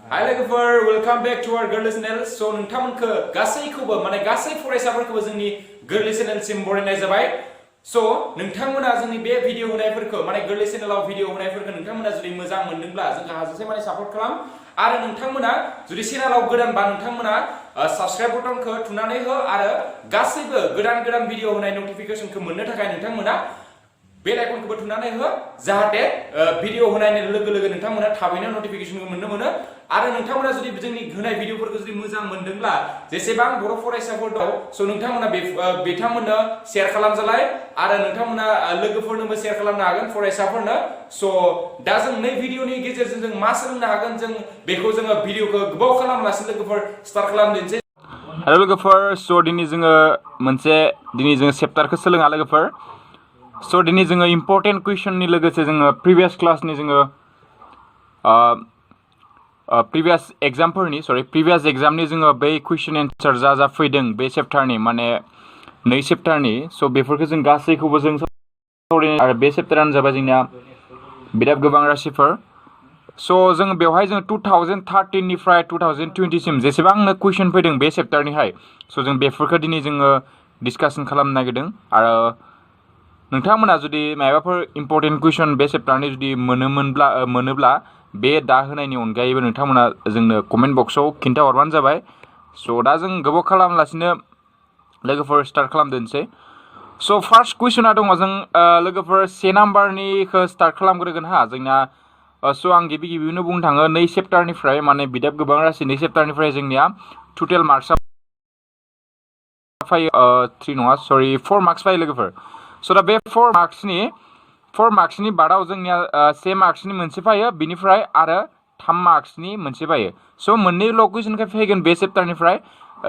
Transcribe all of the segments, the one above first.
Hi लोगोफोर welcome back to our Gwrlwi channel. So नोंथांमोनखौ गासैखौबो माने गासै फरायसाफोरखौबो जोंनि Gwrlwi channel सिम बरायनाय जाबाय. So नोंथांमोना जोंनि बे भिडिअ होनायफोरखौ माने Gwrlwi channelआव भिडिअ होनायफोरखौ नोंथांमोना जुदि मोजां मोनदोंब्ला जोंखौ हाजासे माने सापर्ट खालाम आरो नोंथांमोना जुदि चेनेलाव गोदानबा नोंथांमोना साबस्क्राइब बटनखौ थुनानै हो आरो गासैबो गोदान भिडिअ होनाय नटिफिकेशनखौ मोननो थाखाय नोंथांमोना बेल आइकनखौबो थुनानै हो जाहाथे भिडिअ होनायनि लोगो लोगो नोंथांमोना थाबैनो नटिफिकेशनखौ मोननो मोनो आरो नोंथांमोना जुदि जोंनि होनाय भिडिअफोरखौ जुदि मोजां मोनदोंब्ला जेसेबां बर' फरायसाफोर दं सो नोंथांमोना बिथांमोननो शेयार खालामजालाय आरो नोंथांमोना लोगोफोरनोबो शेयार खालामनो हागोन फरायसाफोरनो सो दा जों नै भिडिअनि गेजेरजों जों मा सोलोंनो हागोन जों बेखौ जोङो भिडिअखौ गोबाव खालामालासिनो लोगोफोर स्टार्ट खालामदिनोसै हेलो लोगोफोर सो दिनै जोङो चेप्टारखौ सोलोङा लोगोफोर So दिनै जोङो इम्पोर्टेन्ट कुइसननि लोगोसे जोङो प्रिभियास क्लासनि जोङो प्रिभियास एग्जामनि जोङो बै कुइसन एन्सार जा फैदों बे चेप्टारनि माने नै चेप्टारनि सो बेफोरखौ जों गासैखौबो जों सावरायनो आरो बे चेप्टारानो जाबाय जोंना बिराद गोबां राशिफोर सो जों बेवहाय जों 2013 निफ्राय 2020 सिम जेसेबांनो कुइसन फैदों बे चेप्टारनिहाय सो जों बेफोरखौ दिनै जोङो डिसकासन खालामनो नागिरदों आरो नोंथांमोना जुदि माबाफोर इम्पोर्टेन्ट कुइसन बे चेप्टारनि जुदि मोनोब्ला बे दा होनायनि अनगायैबो नोंथांमोना जोंनो कमेन्ट बक्सआव खिन्थाहरबानो जाबाय सो दा जों गोबाव खालामालासिनो लोगोफोर स्टार्ट खालामदोनोसै सो फार्स्ट कुइसना दङ जों लोगोफोर से नाम्बारनिखौ स्टार्ट खालामग्रोगोन हा जोंना सो आं गिबियावनो बुंनो थाङो नै चेप्टारनिफ्राय माने बिदाब गोबां राशि नै चेप्टारनिफ्राय जोंनिया टोटेल मार्क्सआ फैयो 4 मार्क्स फैयो लोगोफोर सो दा बे 4 मार्क्सनि बादाव जोंनिया 1 मार्क्सनि मोनसे फैयो बिनिफ्राय आरो 3 मार्क्सनि मोनसे फैयो सो मोननैल' कुइसनखौ फैगोन बे चेप्टारनिफ्राय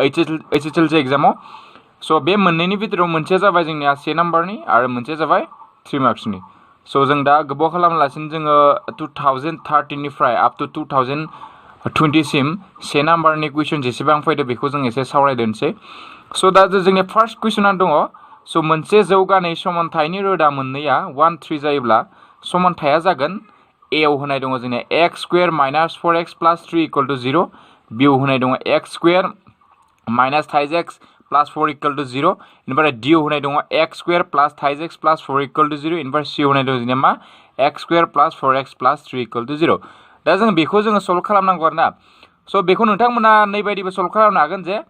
HSLC एग्जामाव सो बे मोननैनि भितराव मोनसेया जाबाय जोंनिया 1 नाम्बारनि आरो मोनसेया जाबाय 3 मार्क्सनि सो जों दा गोबाव खालामालासिनो जोङो 2013 निफ्राय आप टु 2020 सिम 1 नाम्बारनि कुइसन जेसेबां फैदो बेखौ जों एसे सावरायदोनोसै सो दा जोंनि फार्स्ट कुइसना दङ सो मोनसे जौगानाय समानथायनि रोदा मोननैया 1 3 जायोब्ला समानथाया जागोन एआव होनाय दङ जोंनिया x square minus 4x plus 3 equal to 0 बिआव होनाय दङ x square minus 5x plus 4 equal to 0 इनिफ्राय डिआव होनाय दङ x square plus 5x plus 4 equal to 0 इनिफ्राय सिआव होनाय दङ जोंनिया मा x square plus 4x plus 3 equal to 0 दा जों बेखौ जोङो सल्भ खालामनांगौ आरोना सो बेखौ नोंथांमोना नै बायदिबो सल्भ खालामनो हागोन जे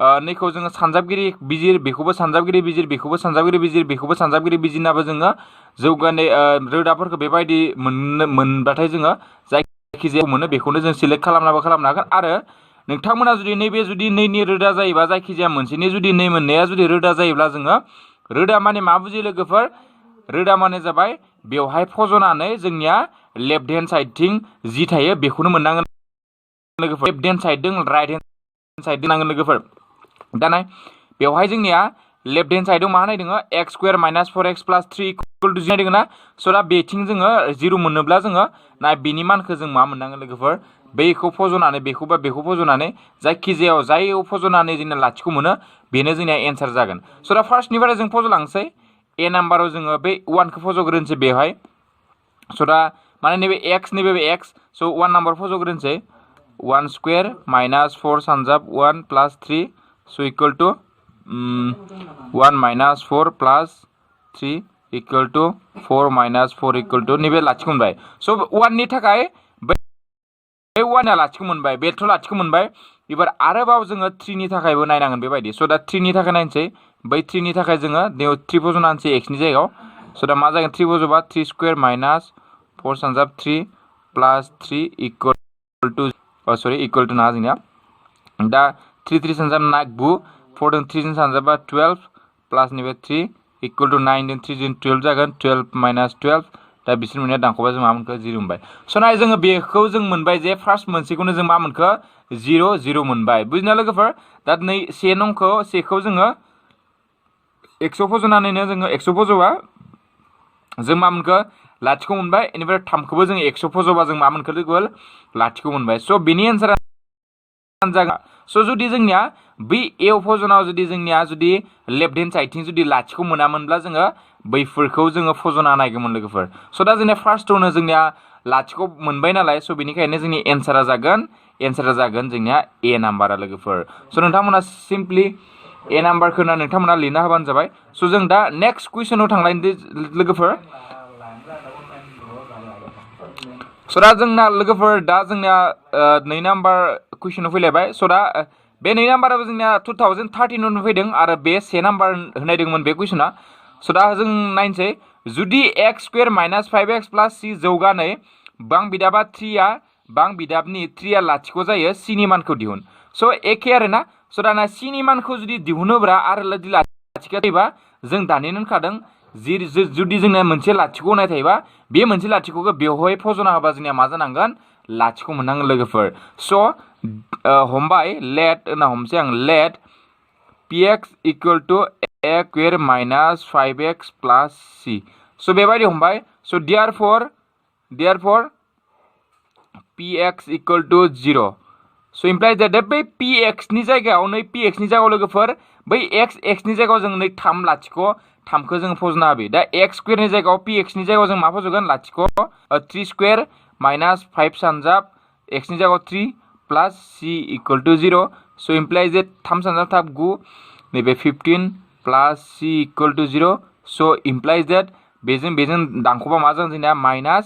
नैखौ जोङो सानजाबगिरि बिजिर बेखौबो सानजाबगिरि बिजिर बेखौबो सानजाबगिरि बिजिर बेखौबो सानजाबगिरि बिजिरनाबो जोङो जौगानाय रोदाफोरखौ बेबायदि मोनबाथाय जोङो जायखिजाया मोनो बेखौनो जों सिलेक्ट खालामनो हागोन आरो नोंथांमोना जुदि नैबे जुदि नैनि रोदा जायोबा जायखिजाया मोनसेनि जुदि नै मोननाया जुदि रोदा जायोब्ला जोङो रोदा माने मा बुजियो लोगोफोर रोदा माने जाबाय बेवहाय फज'नानै जोंनिया लेफ्ट हेन्ड साइडथिं जि थायो बेखौनो मोननांगोन लोगोफोर लेफ्ट हेन्ड साइडजों राइट हेन्ड साइड नांगोन लोगोफोर दाना बेवहाय जोंनिया लेफ्ट हेन्ड साइडआव मा होनाय दङ x square minus 4x plus 3 equal to 0 दङ ना सो दा बेथिं जोङो 0 मोनोब्ला जोङो ना बेनि मानखौ जों मा मोननांगोन लोगोफोर बेखौ फज'नानै बेखौ फज'नानै जायखिजायाव जाययाव फज'नानै जोंना लाथिख' मोनो बेनो जोंनिया एन्सार जागोन सो दा फार्स्टनिफ्राय जों फज'लांसै ए नाम्बाराव जोङो बे 1 खौ फज'ग्रोनोसै बेवहाय सो दा माने नैबे नैबे x सो 1 नाम्बार फज'ग्रोनोसै 1 स्क्वायर माइनास 4 सानजाब 1 plus 3 so equal to 1 minus 4 plus 3 equal to 4 minus 4 equal to नैबे लाथिख' मोनबाय सो 1 नि थाखाय बे 1 आ लाथिख' मोनबाय बेथ' लाथिख' मोनबाय एबार आरोबाव जोङो 3 नि थाखायबो नायनांगोन बेबायदि सो दा 3 नि थाखाय नायनोसै बै 3 नि थाखाय जोङो 3 फज'नानैसै x नि जायगायाव सो दा मा जागोन 3 फज'बा 3 स्क्वायर माइनास 4 सानजाब 3 plus 3 equal to equal to ना जोंनिया दा 3 सानजाब 9 4 जों 3 जों सानजाबा 12 प्लस नैबे 3 इक्वल टु 9 जों 3 जों 12 जागोन 12 माइनास 12 दा बिसोर मोननाया दानख'बा जों मा मोनखो 0 मोनबाय सो नाय जोङो बेखौ जों मोनबाय जे फार्स्ट मोनसेखौनो जों मा मोनखो 0 मोनबाय बुजिना लोगोफोर दा नै से नंखौ सेखौ जोङो 100 फज'नानैनो जोङो 100 फज'बा जों मा मोनखो लाथिख' मोनबाय इनिफ्राय 3 खौबो जों 100 फज'बा जों मा मोनखो लोगो लाथिख' मोनबाय सो बेनि एन्सारा जागोन सो जुदि जोंनिया बै एव फज'नाव जुदि जोंनिया जुदि लेफ्ट हेन्ड साइडथिं जुदि लाथिख' मोनामोनब्ला जोङो बैफोरखौ जोङो फज'ना नायगौमोन लोगोफोर सो दा जोंनिया फार्स्टआवनो जोंनिया लाथिख' मोनबाय नालाय सो बेनिखायनो जोंनि एन्सारा जागोन एन्सारा जागोन जोंनिया ए नाम्बारा लोगोफोर स' नोंथांमोना सिम्पलि ए नाम्बारखौ नोंथांमोना लिरना होबानो जाबाय स' जों दा नेक्स्ट कुइसनाव थांलायनो लोगोफोर स' दा जोंना लोगोफोर दा जोंनिया 2 नाम्बार कुइसनाव फैलायबाय स' दा बे 2 नाम्बाराबो जोंनिया 2013 फैदों आरो बे 1 नाम्बार होनायदोंमोन बे कुइसना स' दा जों नायनोसै जुदि x स्क्वायर माइनास 5x प्लास c जौगानै बां बिदाबा 3आ बां बिदाबनि 3आ लाथिख' जायो c नि मानखौ दिहुन स' एखे आरोना स' दाना c नि मानखौ जुदि दिहुनोब्ला आरो लाथिख' थायोबा जों दानिनो होनखादों जुदि जोंना मोनसे लाथिख' होनाय थायोबा बे मोनसे लाथिख'खौ बेवहाय फज'ना होबा जोंनिया मा जानांगोन लाथिख' मोननांगोन लोगोफोर स' हमबाय लेट होनना हमसै आं let px equal to a square minus 5x plus c स' बेबायदि हमबाय स' therefore px equal to 0 so' इमप्लाइज that बै px नि जायगायाव नै px नि जायगायाव लोगोफोर बै x नि जायगायाव जों नै 3 लाथिख' 3खौ जों फज'ना होबाय दा x स्क्वायर नि जायगायाव px नि जायगायाव जों मा फज'गोन लाथिख' 3 स्क्वायर माइनास 5 सानजाब x नि जायगायाव 3 plus c equal to 0 so' इमप्लाइज that 3 सानजाब 9 नैबे 15 plus c equal to 0 so' इमप्लाइज that बेजों दानख'बा मा जागोन जोंनिया minus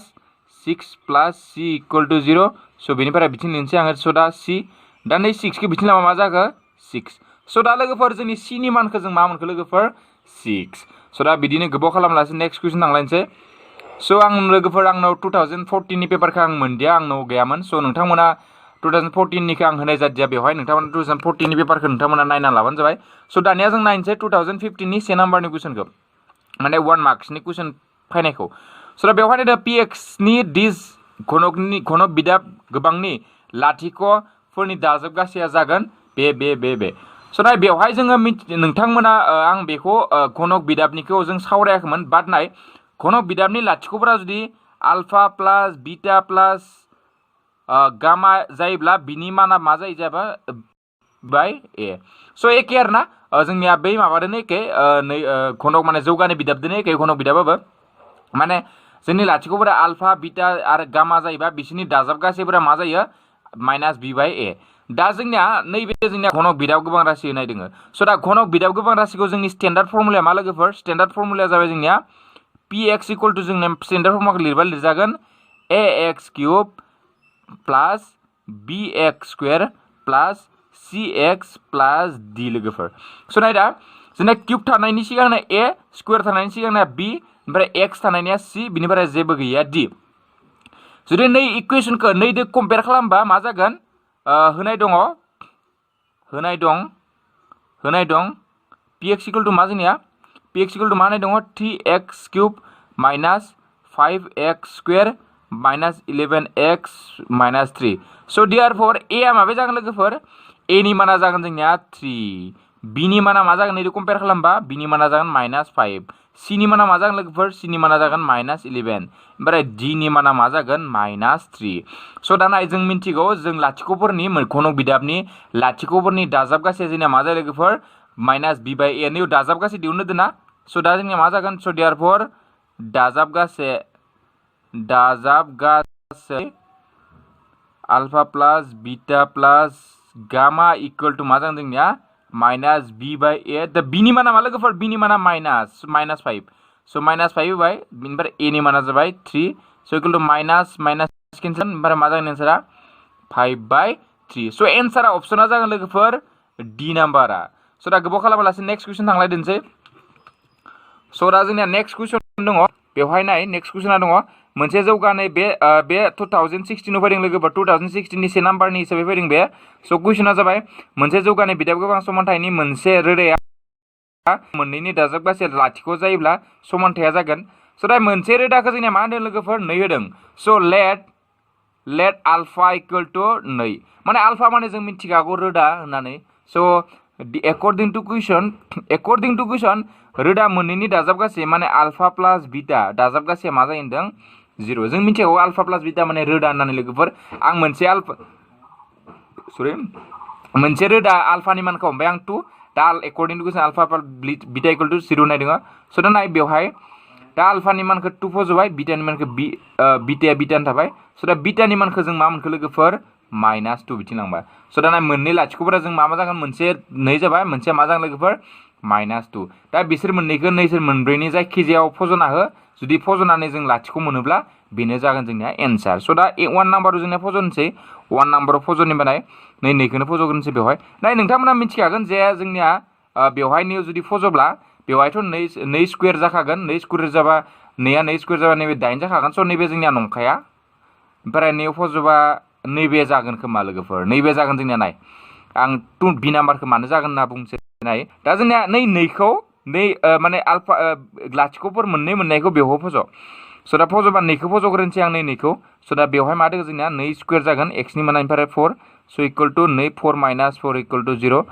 6 plus c equal to 0 स' बेनिफ्राय बिथिं लिरनोसै आङो स' दा c दा नै 6खौ बिथिं लाबा मा जागोन 6 स' दा लोगोफोर जोंनि c नि मानखौ जों मा मोनखो लोगोफोर 6 स' दा बिदिनो गोबाव खालामलासै नेक्स्ट कुइसन थांलायनोसै स' आं लोगोफोर आंनाव 2014 नि पेपारखौ आं मोनदिया आंनाव गैयामोन स' नोंथांमोना 2014 निखौ आं होनाय जादिया बेवहाय नोंथांमोना 2014 नि पेपारखौ नोंथांमोना नायना लाबानो जाबाय स' दानिया जों नायनोसै 2015 नि 1 नाम्बारनि कुइसनखौ माने 1 मार्क्सनि कुइसन फैनायखौ स' दा बेवहाय दा px नि दिस घनक बिदाब गोबांनि लाथिख'फोरनि दाजाब गासैया जागोन बे स' दा बेवहाय जोङो नोंथांमोना आं बेखौ घनक बिदाबनिखौ जों सावरायाखैमोन बाट नाय घनक बिदाबनि लाथिख'फोरा जुदि आल्फा प्लास बिटा प्लास गामा जायोब्ला बिनि माना मा जायो जाबा बाय ए स' एखे आरोना जोंनिया बै माबादोनो एखे घनक माने जौगानाय बिदाबदोनो एखे घनक बिदाबाबो माने जोंनि लाथिख'फोरा आल्फा बिटा आरो गामा जायोबा बिसोरनि दाजाब गासैफोरा मा जायो माइनास बि बाय ए दा जोंनिया नैबे जोंनिया घनक बिदाब गोबां राशि होनाय दोङो स' दा घनक बिदाब गोबां राशिखौ जोंनि स्टेन्डार्ड फर्मुलाया मा लोगोफोर स्टेन्डार्ड फर्मुलाया जाबाय जोंनिया px इक्वल टू जोंनि स्टेन्डार्ड फर्मुलाखौ लिरबा लिरजागोन ax cube plus bx square plus cx plus d लोगोफोर स' नाय दा जोंना क्यूब थानायनि सिगांनो a स्क्वायर थानायनि सिगांनो b ओमफ्राय x थानायनिया c बिनिफ्राय जेबो गैया d जुदि नै इकुवेशनखौ नैदो कम्पेयार खालामबा मा जागोन होनाय दं px इक्वल टू मा जोंनिया px इक्वल टू मा होनाय दङ 3x cube minus 5x square minus 11x minus 3 स' देयारफर a आ माबे जागोन लोगोफोर a नि माना जागोन जोंनिया 3 b नि माना मा जागोन नैदो कम्पेयार खालामबा b नि माना जागोन माइनास 5 c नि माना मा जागोन लोगोफोर c नि माना जागोन माइनास 11 ओमफ्राय d नि माना मा जागोन माइनास 3 स' दाना जों मिन्थिगौ जों लाथिख'फोरनि घनक बिदाबनि लाथिख'फोरनि दाजाब गासै जोंनिया मा जायो लोगोफोर माइनास बि बाय ए नै दाजाब गासै दिहुननो दोना स' दा जोंनिया मा जागोन स' देयारफर दाजाब गासै आल्फा प्लास बिटा प्लास गामा इक्वल टू मा जागोन जोंनिया माइनास बि बाय ए दा बिनि माना मा लोगोफोर बिनि माना माइनास 5 स' माइनास 5 होबाय बिनिफ्राय ए नि माना जाबाय 3 स' इक्वल टू माइनास केन्सेल ओमफ्राय मा जागोन एन्सारा 5/3 स' एन्सारा अपसना जागोन लोगोफोर डी नाम्बारा स' दा गोबाव खालामालासे नेक्स्ट कुइसन थांलायदोंसै स' दा जोंनिया नेक्स्ट कुइसन दङ बेवहाय नाय नेक्स्ट कुइसना दङ मोनसे जौगानाय बे 2016 फैदों लोगोफोर 2016 नि 1 नाम्बारनि हिसाबै फैदों बे स' कुइसना जाबाय मोनसे जौगानाय बिदाब गोबां समानथायनि मोनसे रोदाया मोननैनि दाजाब गासै लाथिख' जायोब्ला समानथाया जागोन स' दा मोनसे रोदाखौ जोंनिया मा होनदों लोगोफोर 2 होदों स' लेट आल्फा इक्वल टू 2 माने आल्फा माने जों मिथिखागौ रोदा होननानै स' एकर्डिं टू कुइसन रोदा मोननैनि दाजाब गासै माने आल्फा प्लास बिटा दाजाब गासै मा जायो होनदों 0 जों मिथिगौ आल्फा प्लास बिटा माने रोदा होननानै लोगोफोर आं मोनसे रोदा आल्फानि मानखौ हमबाय आं 2 दा according to question alpha beta equal to 0 होननाय दङ स' दा नाय बेवहाय दा आल्फानि मानखौ 2 फज'बाय बिटानि मानखौ बिटाया बिटानि थाबाय स' दा बिटानि मानखौ जों मा मोनखो लोगोफोर -2 बिथिं लांबाय स' दाना मोननै लाथिख'फोरा जों मा जागोन मोनसे 2 जाबाय मोनसे मा जागोन लोगोफोर -2 दा बिसोर मोननैखौ नैसोर मोनब्रैनि जायखिजायाव फज'ना हो जुदि फज'नानै जों लाथिख' मोनोब्ला बेनो जागोन जोंनिया एन्सार स' दा 1 नाम्बाराव जोंनिया फज'नोसै 1 नाम्बाराव फज'नो बानाय नैखौनो फज'ग्रोनोसै बेवहाय नाय नोंथांमोना मिथिखागोन जे जोंनिया बेवहाय नैयाव जुदि फज'ब्ला बेवहायथ' 2 स्कुवेर जाखागोन 2 स्कुवेर जाबा 2 2 स्कुवेर जाबा नैबे 8 जाखागोन स' नैबे जोंनिया नंखाया ओमफ्राय नैयाव फज'बा नैबे जागोन खोमा लोगोफोर नैबे जागोन जोंनिया नाय आं बि नाम्बारखौ मानो जागोन होनना बुंसै नाय दा जोंनिया नैखौ माने आल्फा लाथिख'फोर मोननायखौ बेवहाय फज' स' दा फज'बा नैखौ फज'ग्रोनोसै आं नैखौ स' दा बेवहाय मा दङ जोंनिया 2 स्कुवेर जागोन एक्सनि मोननायनिफ्राय 4 स' इकुवेल टु 2 4 - 4 इकुवेल टु 0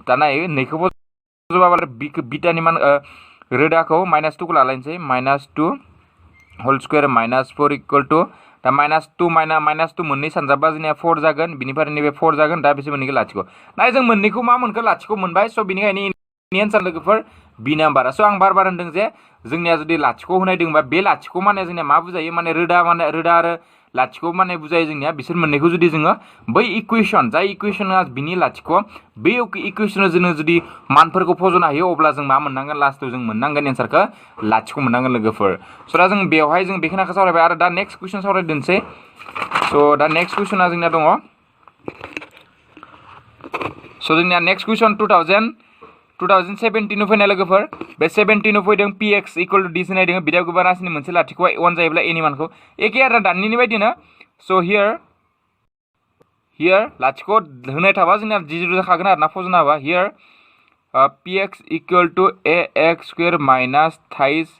दा नाय नैखौ फज'बा बिटानि मान रोदाखौ -2 खौ लालायनोसै -2 होल स्कुवेर -4 इकुवेल टु दा -2 -2 मोननै सानजाबा जोंनिया 4 जागोन बिनिफ्राय नैबे 4 जागोन दा बिसोर मोननैखौ लाथिख' नाय जों मोननैखौ मा मोनखो लाथिख' मोनबाय स' बिनिखायनो एन्सार लोगोफोर बि नाम्बार स' आं बार होनदों जे जोंनिया जुदि लाथिख' होनाय दंबा बे लाथिख' माने जोंनिया मा बुजायो माने रोदा आरो लाथिख' माने बुजायो जोंनिया बिसोर मोननैखौ जुदि जोङो बै इकुवेसन जाय इकुवेसना बिनि लाथिख' बे इकुवेसनाव जोङो जुदि मानफोरखौ फज'नो हायो अब्ला जों मा मोननांगोन लास्टआव जों मोननांगोन एन्सारखौ लाथिख' मोननांगोन लोगोफोर स' दा जों बेवहाय जों बेखिनिखौ सावरायबाय आरो दा नेक्स्ट कुइसन सावरायदोंसै स' दा नेक्स्ट कुइसना जोंनिया दङ स' जोंनिया नेक्स्ट कुइसन 2017 फैनाय लोगोफोर बे 17 फैदों px इकुवेल टु d होनाय दङ बिदा गोबां राशिनि मोनसे लाथिख'आ 1 जायोब्ला एनि मानखौ एखे आरो दानिनि बायदिनो स' हियार लाथिख' होनाय थाबा जोंनिया 0 जाखागोन आरो ना फज'नो हाबा हियार px equal to ax square minus 23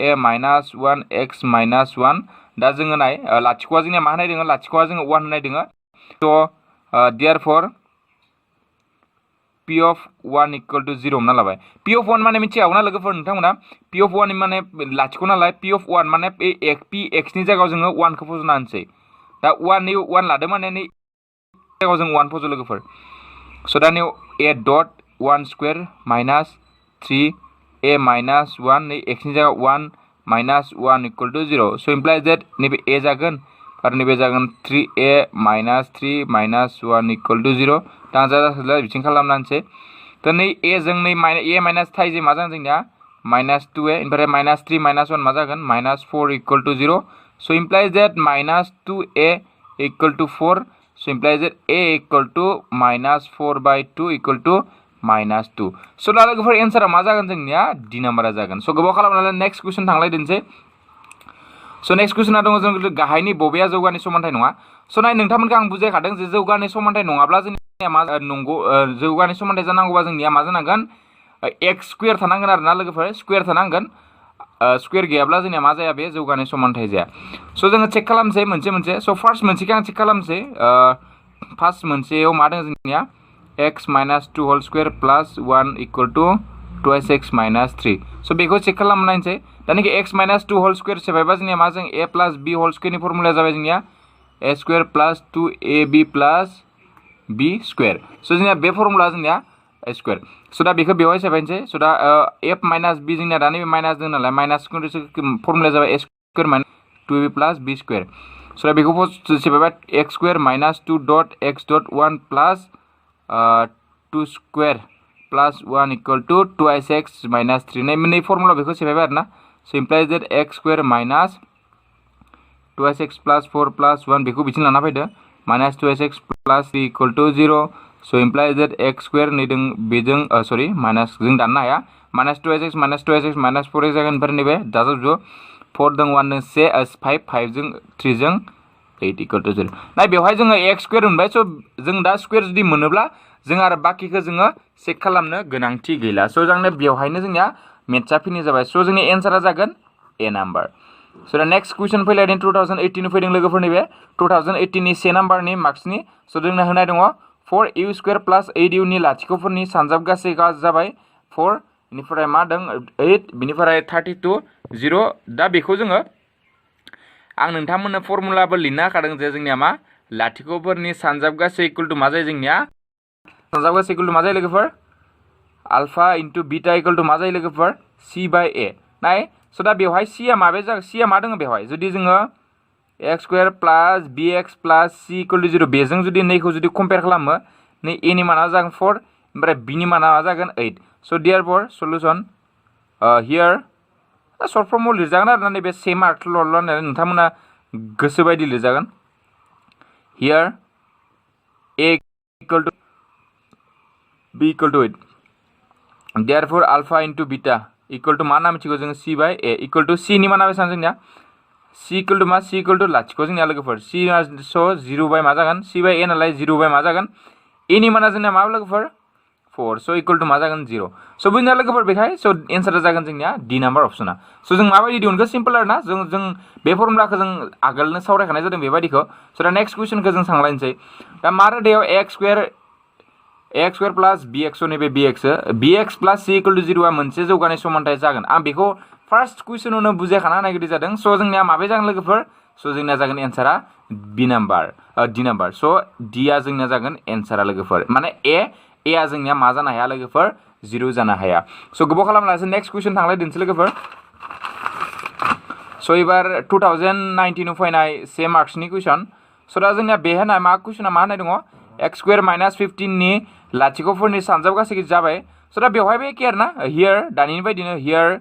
a minus 1 x minus 1 दा जोङो नाय लाथिख'आ जोंनिया मा होनाय दङ लाथिख'आ जोङो 1 होनाय दङ स' देयारफर p of 1 इकुवेल टु 0 हमना लाबाय p of 1 माने मिथिखागौ ना लोगोफोर नोंथांमोना p of 1 माने लाथिख' नालाय p of 1 माने p x नि जायगायाव जोङो 1 खौ फज'ना होनसै दा 1 लादों माने नै जायगायाव जों 1 फज' लोगोफोर स' दा a dot 1 square minus 3 a minus 1 नै x नि जायगायाव 1 minus 1 equal to 0 so' implies date नैबे a जागोन आरो नैबे जागोन 3a minus 3 minus 1 equal to 0 दा जाजासैलाय बिथिं खालामनानैसै दा नै a जों नै a माइनास थाइजे मा जागोन जोंनिया माइनास 2a ओमफ्राय माइनास 3 माइनास 1 मा जागोन minus 4 equal to 0 so' implies that minus 2a equal to 4 so' implies that a equal to minus 4/2 equal to minus 2 so' दा लोगोफोर एन्सारा मा जागोन जोंनिया d नाम्बारा जागोन स' गोबाव खालामनानै नेक्स्ट कुइसन थांलायदोंसै स' नेक्स्ट कुइसना दङ जों गाहायनि बबेया जौगानि समानथाय नङा स' नाय नोंथांमोनखौ आं बुजायखादों जे जौगानि समानथाय नङाब्ला जोंनिया मा नंगौ जौगानि समानथाय जानांगौबा जोंनिया मा जानांगोन एक्स स्कुवेर थानांगोन आरो ना लोगोफोर स्कुवेर थानांगोन स्कुवेर गैयाब्ला जोंनिया मा जाया बे जौगानि समानथाय जाया स' जोङो चेक खालामसै मोनसे स' फार्स्ट मोनसेखौ आं चेक खालामसै फार्स्ट मोनसेयाव मा दङ जोंनिया x minus 2 whole square plus 1 equal to 2x minus 3 so' बेखौ चेक खालामनायसै दानिकि x माइनास 2 होल स्कुवेर सेफायबा जोंनिया मा जों a प्लास b होल स्कुवेरनि फर्मुलाया जाबाय जोंनिया a square plus 2ab plus b square so' जोंनिया बे फर्मुला जोंनिया a स्कुवेर स' दा बेखौ बेवहाय सेफायनोसै स' दा f माइनास b जोंनिया दा नैबे माइनास दङ नालाय माइनास फर्मुलाया जाबाय a square minus 2ab plus b square so' दा बेखौ सेफायबा x square minus 2 dot x dot 1 plus 2 square plus 1 equal to 2x minus 3 नै फर्मुला बेखौ सेफायबाय आरो ना so' implies that x square minus 2x plus 4 plus 1 बेखौ बिथिं लाना फैदो minus 2x plus 3 equal to 0 so' implies that x square नै दों बेजों सरि माइनास जों दाननो हाया माइनास 2x माइनास 4x जागोन ओमफ्राय नैबे दाजाबजोब 4 दों 1 दों 5 5 जों 3 जों 8 इकुवेल टु 0 नाय बेवहाय जोङो x स्कुवेर मोनबाय स' जों दा स्कुवेर जुदि मोनोब्ला जों आरो बाकिखौ जोङो चेक खालामनो गोनांथि गैला स' जोंनो बेवहायनो जोंनिया मेथ्सआ फिनिश जाबाय स' जोंनि एन्सारा जागोन ए नाम्बार स' दा नेक्स्ट कुइसन फैलायदों 2018 फैदों लोगोफोरनि बे 2018 नि से नाम्बारनि मार्क्सनि स' जोंनो होनाय दङ 4u स्कुवेर प्लास 8u नि लाथिख'फोरनि सानजाब गासै जाबाय 4 बेनिफ्राय मा दं 8 बेनिफ्राय 32 0 दा बेखौ जोङो आं नोंथांमोननो फर्मुलाबो लिरनो होखादों जे जोंनिया मा लाथिख'फोरनि सानजाब गासै इकुवेल टु मा जायो जोंनिया सानजाब गासै इकुवेल टु मा जायो लोगोफोर alpha into beta equal to मा जायो लोगोफोर c बाय a नाय स' दा बेवहाय c आ माबे जागोन c आ मा दङ बेवहाय जुदि जोङो x square plus bx plus c equal to 0 बेजों जुदि नैखौ जुदि कम्पेयार खालामो नै a नि माना जागोन 4 ओमफ्राय b नि माना मा जागोन 8 so' therefore solution here short फर्माव लिरजागोन आरो नैबे से मार्कल' होननानै नोंथांमोना गोसो बायदि लिरजागोन here a equal to b equal to 8 therefore alpha into beta equal to मा ना मिथिगौ जों c by a equal to c नि माना बेसेबां जोंनिया c इक्वल टू मा c इक्वल टू लाथिख' जोंनिया लोगोफोर c स' 0 बाय मा जागोन c बाय a नालाय 0 बाय मा जागोन a नि माना जोंनिया मा लोगोफोर 4 स' इक्वल टू मा जागोन 0 स' बुजिना लोगोफोर बेखाय स' एन्सारा जागोन जोंनिया d नाम्बार अप्शना स' जों माबायदि दिहुनखो सिम्पल आरो ना जों बे फर्मुलाखौ जों आगोलनो सावरायखानाय जादों बेबायदिखौ स' दा नेक्स्ट कुइसनखौ जों सांलायनोसै दा मा रोदायाव x स्क्वायर प्लस bx नैबे bx plus c equal to 0 आ मोनसे जौगानाय समानथाय जागोन आं बेखौ फार्स्ट कुइसनावनो बुजायखाना होनाय बायदि जादों स' जोंनिया माबे जागोन लोगोफोर स' जोंनिया जागोन एन्सारा d नाम्बार स' d आ जोंनिया जागोन एन्सारा लोगोफोर माने a आ जोंनिया मा जानो हाया लोगोफोर 0 जानो हाया स' गोबाव खालामलासो नेक्स्ट कुइसन थांलाय दोनसै लोगोफोर स' एबार 2019 आव फैनाय से मार्क्सनि कुइसन स' दा जोंनिया बे होनाय मा कुइसना मा होनाय दङ x स्क्वायर माइनास 15 नि लाथिख'फोरनि सानजाब गासैखौ जाबाय स' दा बेवहायबो एखे आरो ना हियर दानिनि बायदिनो हियर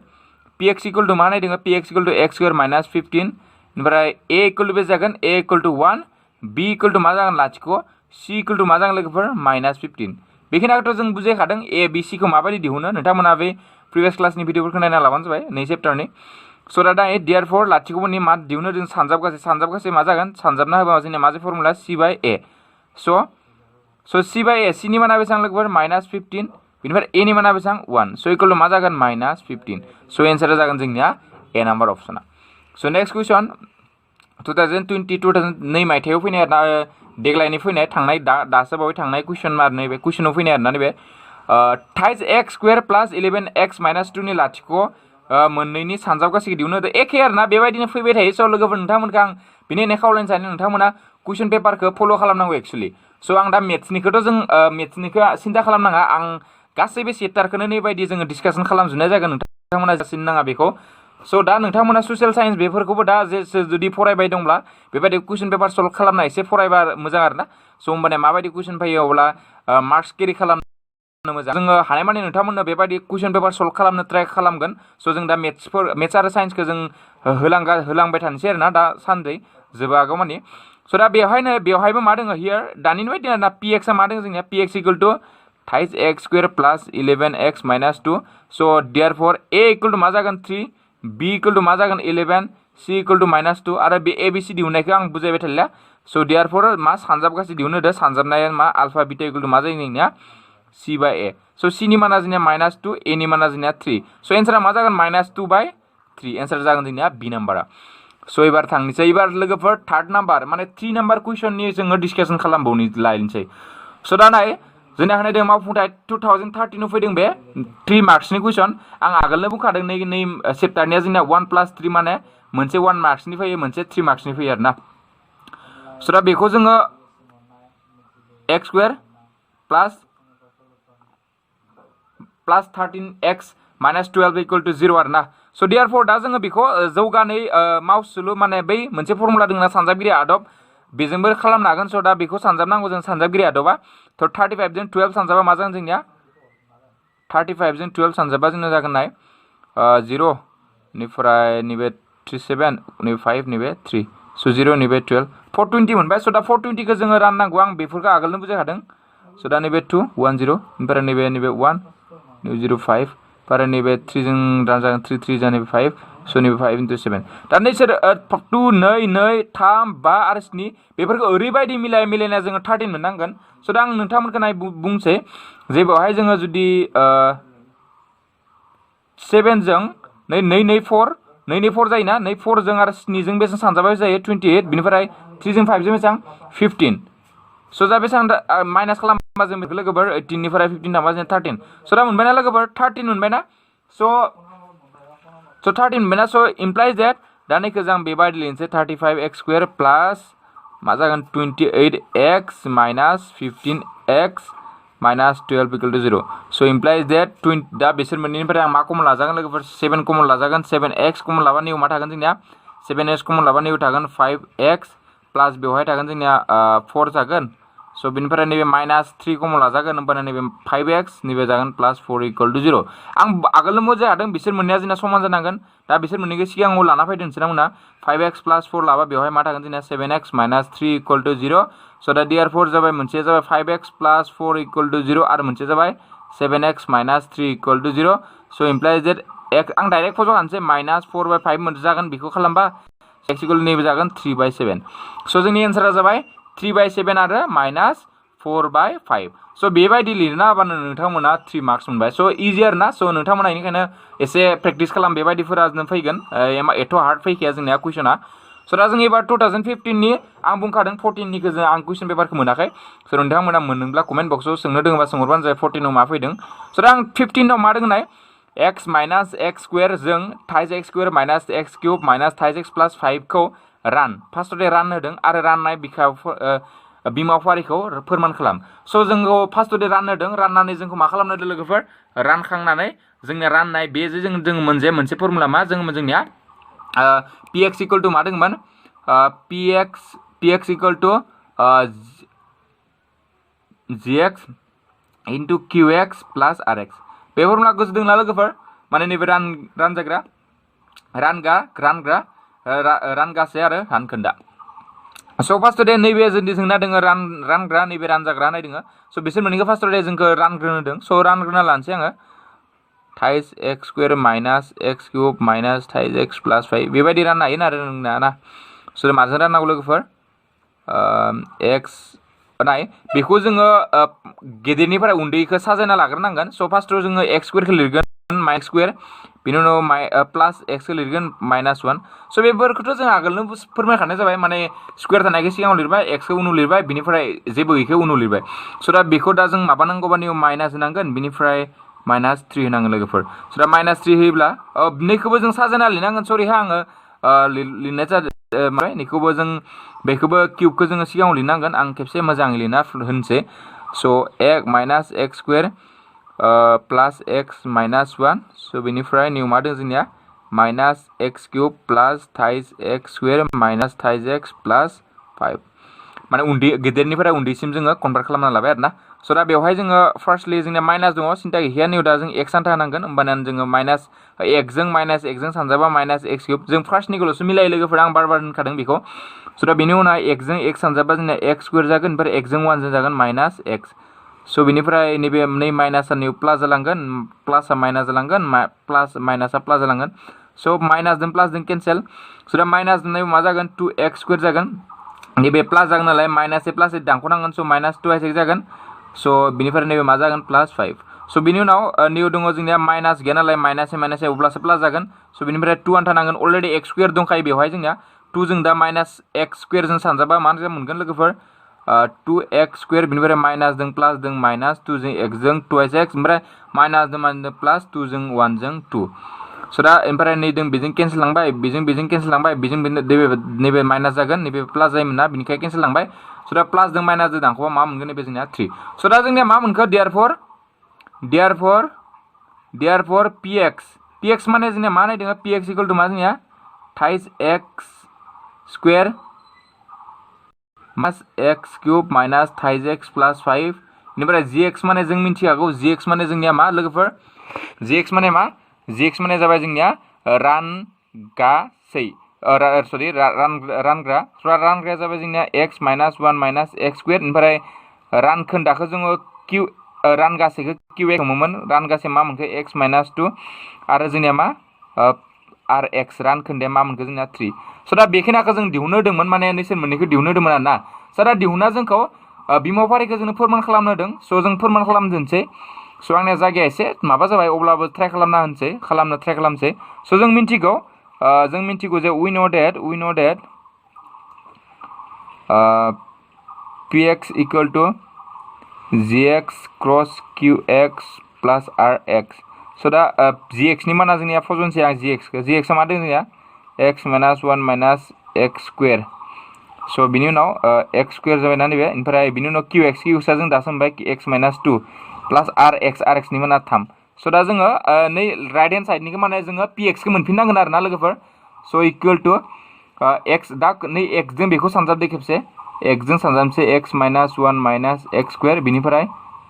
px इक्वल टू मा होनाय दङ px equal to x square minus 15 ओमफ्राय a इक्वल टू बे जागोन a equal to 1 b equal to मा जागोन लाथिख' c इक्वल टू मा जागोन लोगोफोर माइनास 15 बेखिनिखौथ' जों बुजायखादों a b c खौ माबायदि दिहुनो नोंथांमोना बे प्रिभियास क्लासनि भिडिअफोरखौ नायना लाबानो जाबाय नै चेप्टारनि स' दा देयरफोर लाथिख'फोरनि मा दिहुनो जों सानजाब गासै मा जागोन सानजाबना होबा जोंनिया मा फर्मुला c बाय a स' c बाय a c नि माना बेसेबां लोगोफोर माइनास 15 बेनिफ्राय a नि माना बेसेबां 1 स' इक्वल टू मा जागोन माइनास 15 स' एन्सारा जागोन जोंनिया a नाम्बार अप्शना स' नेक्स्ट कुइसन 2002 मायथाइयाव फैनाय आरोना देग्लायनि फैनाय थांनाय दासो बावै थांनाय कुइसन मार नैबे कुइसनाव फैनाय आरोना नैबे thighs x square plus 11x minus 2 नि लाथिख' मोननैनि सानजाब गासैखौ दिहुनो एखे आरोना बेबायदिनो फैबाय थायो स' लोगोफोर नोंथांमोनखौ आं बिनि एनै खावलायनो सानो नोंथांमोना कुइसन पेपारखौ फल' खालामनांगौ एक्सुवेलि स' आं दा मेथ्सनिखौथ' जों मेथ्सनिखौ सिन्था खालामनाङा आं गासैबो चेप्टारखौनो नैबायदि जोङो डिसकासन खालामजोबनाय जागोन नोंथांमोना जासिनो नाङा बेखौ स' दा नोंथांमोना ससियेल साइन्स बेफोरखौबो दा जुदि फरायबाय दंब्ला बेबायदि कुइसन पेपार सल्भ खालामना एसे फरायबा मोजां आरोना स' होमबानिया माबायदि कुइसन फैयो अब्ला मार्क्स केरि खालामनो मोजां जोङो हानायमानि नोंथांमोननो बेबायदि कुइसन पेपार सल्भ खालामनो ट्राइ खालामगोन स' जों दा मेथ्स आरो साइन्सखौ जों होलांबाय थानोसै आरोना दा सानदै जोबागौ मानि स' दा बेवहायबो मा दङ हियर दानिनि बायदि आरोना px आ मा दङ जोंनिया px इक्वल टू थाइज x square plus 11x minus 2 स' देयरफोर a इक्वल टू मा जागोन 3 b इक्वल टू मा जागोन 11 c इक्वल टू माइनास 2 आरो बे a b c दिहुननायखौ आं बुजायबाय थालिया स' देयरफोर मा सानजाबगासै दिहुनो होदो सानजाबनाया मा आल्फा बीटा इक्वल टू मा जायो जोंनिया c बाय a स' c नि माना जोंनिया माइनास 2 a नि माना जोंनिया 3 स' एन्सारा मा जागोन माइनास 2 बाय 3 एन्सार जागोन जोंनिया b नाम्बारा स' एबार थांनोसै एबार लोगोफोर थार्ड नाम्बार माने 3 नाम्बार कुइसननि जोङो डिसकासन खालामबावनि लायनोसै स' दा नाय जोंना होनाय दङ मावफुंथाय 2013 आव फैदों बे 3 मार्क्सनि कुइसन आं आगोलनो बुंखादों नै चेप्टारनिया जोंना 1+3 माने मोनसे 1 मार्क्सनि फैयो मोनसे 3 मार्क्सनि फैयो आरोना स' दा बेखौ जोङो x square plus 13x minus 12 equal to 0 आरोना स' देयरफोर दा जोङो बेखौ जौगानै मावसुलु माने बै मोनसे फर्मुला दङ ना सानजाबगिरि आदब बेजोंबो खालामनो हागोन स' दा बेखौ सानजाबनांगौ जों सानजाबगिरि आदबा थ' 35 जों 12 सानजाबा मा जागोन जोंनिया 35 जों 12 सानजाबा जोंना जागोन नाय 0 निफ्राय नैबे 37 नैबे 5 नैबे 3 स' 0 नैबे 12 420 मोनबाय स' दा 420 खौ जोङो राननांगौ आं बेफोरखौ आगोलनो बुजायखादों स' दा नैबे 2 1 0 ओमफ्राय नैबे 1 0 5 आरो नैबे 3 जों रानजागोन 3 3 जा नैबे 5 स' नैबे 5 into 7 दा नैसोर 2 2 3 5 आरो 7 बेफोरखौ ओरैबायदि मिलायना जोङो 13 मोननांगोन स' दा आं नोंथांमोनखौ बुंसै जे बेवहाय जोङो जुदि 7 जों 2 4 जायोना 2 4 जों आरो 7 जों बेसेबां सानजाबाय जायो 28 बिनिफ्राय 3 जों 5 जों बेसेबां 15 स' दा बेसेबां माइनास खालामबा जों बेखौ लोगोफोर 18 निफ्राय 15 थांबा जों 13 स' दा मोनबायना लोगोफोर 13 मोनबायना स' 13 मोनबायना स' इमप्लाइज देट दा नैखौ जों बेबायदि लिरनोसै 35x स्क्वायर प्लास मा जागोन 28x minus 15x minus 12 equal to 0 so' implies date दा बिसोर मोननैनिफ्राय आं मा कमन लाजागोन लोगोफोर 7 कमन लाजागोन 7x कमन लाबा नैयाव मा थागोन जोंनिया 7x कमन लाबा नैबे थागोन 5x प्लस बेवहाय थागोन जोंनिया 4 जागोन सो बिनिफ्राय नैबे माइनास 3 कमन लाजागोन होमबाना नैबे 5x नैबे जागोन प्लस 4 इक्वल टू 0 आं आगोलनो मोजां हादों बिसोर मोननैया जोंना समान जानांगोन दा बिसोर मोननैखौ सिगाङाव लाना फैदोंसै ना मोना 5x प्लस 4 लाबा बेवहाय मा थागोन जोंना 7x माइनास 3 इक्वल टू 0 सो दा देयरफोर जाबाय मोनसेया जाबाय 5x प्लस 4 इक्वल टू 0 आरो मोनसेया जाबाय 7x माइनास 3 इक्वल टू 0 सो इमप्लाइज दैट आं डाइरेक्ट फज'खानोसै माइनास 4 बाय 5 मोनसे जागोन बेखौ खालामबा x इक्वल नैबे जागोन 3 बाय 7 सो जोंनि एन्सारा जाबाय 3 बाय 7 आरो माइनास 4 बाय 5 सो बेबायदि लिरना होबानो नोंथांमोना 3 मार्क्स मोनबाय सो इजि आरो ना सो नोंथांमोना बेनिखायनो एसे प्रेक्टिस खालाम बेबायदिफोरा फैगोन एथ' हार्ड फैखाया जोंनिया कुइसना सो दा जों एबार 2015 नि आं बुंखादों 14 निखौ जों आं कुइसन पेपारखौ मोनाखै सो नोंथांमोना मोनदोंब्ला कमेन्ट बक्सआव सोंनो दोङोबा सोंहरबानो जाबाय 14 आव मा फैदों सो दा आं 15 आव मा दोंनाय x माइनास x स्क्वायर जों thighs x square minus x cube minus thighs x plus 5 खौ रान फार्स्टआव दे रान होदों आरो राननाय बिमा फारिखौ फोरमान खालाम सो जोंखौ फार्स्टआव दे रान होदों राननानै जोंखौ मा खालामनो होदों लोगोफोर रानखांनानै जोंनिया राननाय बे जे जों मोनसे फर्मुला मा जोंनिया px इक्वल टू मा दंमोन px equal to gx into qx plus rx बे फर्मुला गोसोदोंना लोगोफोर माने नैबे रानजाग्रा रानगासे आरो रानखोन्दा सो फार्स्ट दे नैबे जोंना दोङो रानग्रा नैबे रानजाग्रा नाय दोङो सो बिसोर मोननैखौ फार्स्ट दे जोंखौ रानग्रोनो होदों सो रानग्रोना लानोसै आङो thighs x square minus x cube minus thighs x plus 5 बेबायदि राननो हायो आरो नोंना ना सो माजों राननांगौ लोगोफोर x नाय बेखौ जोङो गेदेरनिफ्राय उन्दैखौ साजायना लाग्रोनांगोन सो फार्स्टआव जोङो x स्क्वायरखौ लिरगोन माइनस स्क्वायर बिनि उनाव प्लास x खौ लिरगोन माइनास 1 सो बेफोरखौथ' जों आगोलनो फोरमायखानाय जाबाय माने स्क्वायर थानायखौ सिगाङाव लिरबाय x खौ उनाव लिरबाय बिनिफ्राय जेबो गैयैखौ उनाव लिरबाय सो दा बेखौ दा जों माबानांगौबा निउ माइनास होनांगोन बिनिफ्राय माइनास 3 होनांगोन लोगोफोर सो दा माइनास 3 होयोब्ला नैखौबो जों साजायना लिरनांगोन सरिहा आङो लिरनाय जादों नैखौबो जों बेखौबो किउबखौ जोङो सिगाङाव लिरनांगोन आं खेबसे मोजाङै लिरना होनसै सो minus x square plus x minus 1 सो बेनिफ्राय निउ मा दं जोंनिया minus x cube plus thighs x square minus thighs x plus 5 माने गेदेरनिफ्राय उन्दैसिम जोङो कनभार्ट खालामना लाबाय आरोना सो दा बेवहाय जोङो फार्स्टलि जोंनिया माइनास दङ सिन्था गैखाया निउ दा जों x आन्था होनांगोन होमबाना जोङो माइनास x जों सानजाबा माइनास x क्यूब जों फार्स्टनिखौल'सो मिलायो लोगोफोर आं बार होनखादों बेखौ सो दा बेनि उनाव x जों x सानजाबा जोंनिया x स्क्वायर जागोन ओमफ्राय x जों 1 जों जागोन माइनास x सो बेनिफ्राय नैबे नै माइनासआ निउ प्लास जालांगोन प्लासआ माइनास जालांगोन प्लास माइनासआ प्लास जालांगोन सो माइनासजों प्लासजों केन्सेल सो दा माइनास मा जागोन 2x स्क्वायर जागोन नैबे प्लास जागोन नालाय माइनास प्लास दानख'नांगोन सो माइनास 2x जागोन सो बिनिफ्राय नैबे मा जागोन प्लास 5 सो बिनि उनाव निउ दङ जोंनिया माइनास गैया नालाय माइनास अब्लासो प्लास जागोन सो बिनिफ्राय 2 आन्था नांगोन अलरेडि x स्क्वायर दंखायो बेवहाय जोंनिया 2 जों दा माइनास x स्क्वायर जों सानजाबा मा मोनगोन लोगोफोर 2x स्क्वायर बिनिफ्राय माइनास जों प्लास जों माइनास 2 जों x जों 2x ओमफ्राय माइनास जों प्लास 2 जों 1 जों 2 सो दा ओमफ्राय नै जों बेजों केन्सेल लांबाय बेजों केन्सेल लांबाय बेजों नैबे माइनास जागोन नैबे प्लास जायोमोन ना बिनिखाय केन्सेल लांबाय सो दा प्लास जों माइनास जों दानख'बा मा मोनगोन नैबे जोंनिया 3 सो दा जोंनिया मा मोनखो देयारफर px माने जोंनिया मा नायदों px इक्वल टू मा जोंनिया thighs x square minus x cube minus thighs x plus 5 बेनिफ्राय gx माने जों मिन्थिखागौ gx माने जोंनिया मा लोगोफोर gx माने मा gx माने जाबाय जोंनिया रानगासै रानग्राया जाबाय जोंनिया x minus 1 minus x square ओमफ्राय रानखोन्दाखौ जोङो रानगासैखौ qx हमोमोन रानगासै मा मोनखो x माइनास 2 आरो जोंनिया मा rx रानखोन्दाया मा मोनखो जोंनिया 3 सो दा बेखिनिखौ जों दिहुननो होदोंमोन माने नोंसोर मोननैखौ दिहुननो होदोंमोन आरोना सो दा दिहुनना जोंखौ बिमा फारिखौ जों फोरमान खालामनो होदों सो जों फोरमान खालामनोसै सो आंनिया जायगाया एसे माबा जाबाय अब्लाबो ट्राइ खालामनोसै सो जों मिन्थिगौ जे we know that px equal to gx cross qx plus rx सो दा gx नि माना जोंनिया फजनसै आं gx मा दं जोंनिया x minus 1 minus x square so बिनि उनाव x स्क्वायर जाबाय ना नैबे ओमफ्राय बिनि उनाव qx जों दासो मोनबाय x माइनास 2 प्लास rx नि माना 3 सो दा जोङो नै राइट हेन्ड साइडनिखौ माने जोङो px खौ मोनफिननांगोन आरोना लोगोफोर सो इक्वल टू x दा नै x जों बेखौ सानजाबदो खेबसे x जों सानजाबसै x minus 1 minus x square बिनिफ्राय